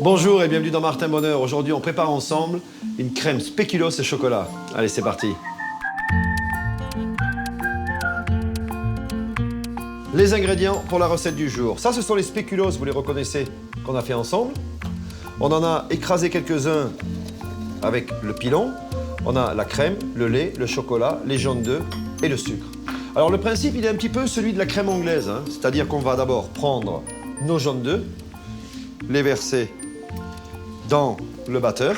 Bonjour et bienvenue dans Martin Bonheur. Aujourd'hui, on prépare ensemble une crème spéculoos et chocolat. Allez, c'est parti. Les ingrédients pour la recette du jour. Ça, ce sont les spéculoos, vous les reconnaissez, qu'on a fait ensemble. On en a écrasé quelques-uns avec le pilon. On a la crème, le lait, le chocolat, les jaunes d'œufs et le sucre. Alors, le principe, il est un petit peu celui de la crème anglaise, hein. C'est-à-dire qu'on va d'abord prendre nos jaunes d'œufs, les verser dans le batteur,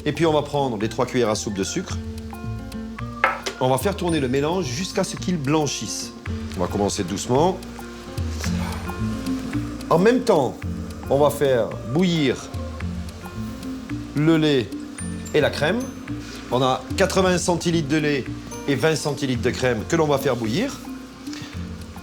et puis on va prendre les 3 cuillères à soupe de sucre. On va faire tourner le mélange jusqu'à ce qu'il blanchisse. On va commencer doucement. En même temps, on va faire bouillir le lait et la crème. On a 80 centilitres de lait et 20 centilitres de crème que l'on va faire bouillir.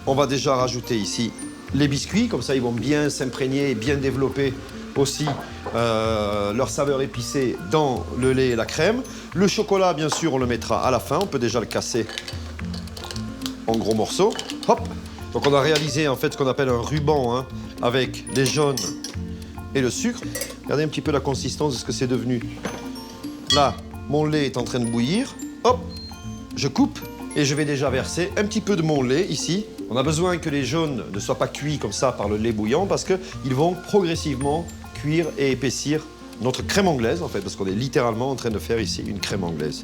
On va déjà rajouter ici les biscuits, comme ça ils vont bien s'imprégner et bien développer aussi leur saveur épicée dans le lait et la crème. Le chocolat, bien sûr, on le mettra à la fin. On peut déjà le casser en gros morceaux. Hop. Donc on a réalisé en fait ce qu'on appelle un ruban, hein, avec les jaunes et le sucre. Regardez un petit peu la consistance de ce que c'est devenu. Là, mon lait est en train de bouillir. Hop, je coupe et je vais déjà verser un petit peu de mon lait ici. On a besoin que les jaunes ne soient pas cuits comme ça par le lait bouillant parce qu'ils vont progressivement cuire et épaissir notre crème anglaise, en fait, parce qu'on est littéralement en train de faire ici une crème anglaise.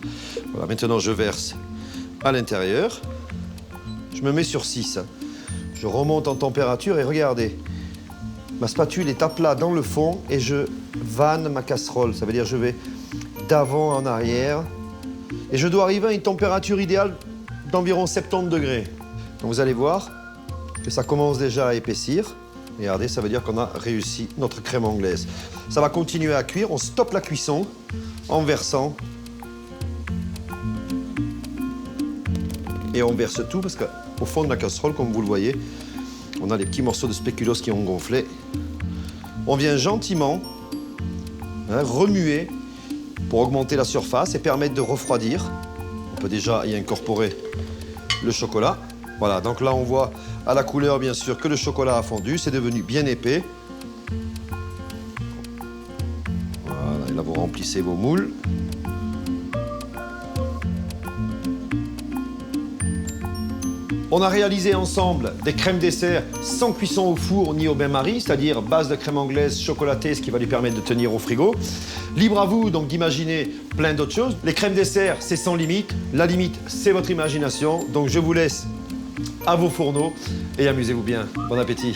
Voilà, maintenant je verse à l'intérieur. Je me mets sur 6. Je remonte en température et regardez, ma spatule est à plat dans le fond et je vanne ma casserole. Ça veut dire que je vais d'avant en arrière et je dois arriver à une température idéale d'environ 70 degrés. Donc vous allez voir que ça commence déjà à épaissir. Regardez, ça veut dire qu'on a réussi notre crème anglaise. Ça va continuer à cuire. On stoppe la cuisson en versant. Et on verse tout parce qu'au fond de la casserole, comme vous le voyez, on a les petits morceaux de spéculoos qui ont gonflé. On vient gentiment remuer pour augmenter la surface et permettre de refroidir. On peut déjà y incorporer le chocolat. Voilà, donc là on voit à la couleur bien sûr que le chocolat a fondu, c'est devenu bien épais. Voilà, et là vous remplissez vos moules. On a réalisé ensemble des crèmes dessert sans cuisson au four ni au bain-marie, c'est-à-dire base de crème anglaise chocolatée, ce qui va lui permettre de tenir au frigo. Libre à vous donc d'imaginer plein d'autres choses. Les crèmes dessert, c'est sans limite. La limite, c'est votre imagination. Donc je vous laisse à vos fourneaux et amusez-vous bien. Bon appétit.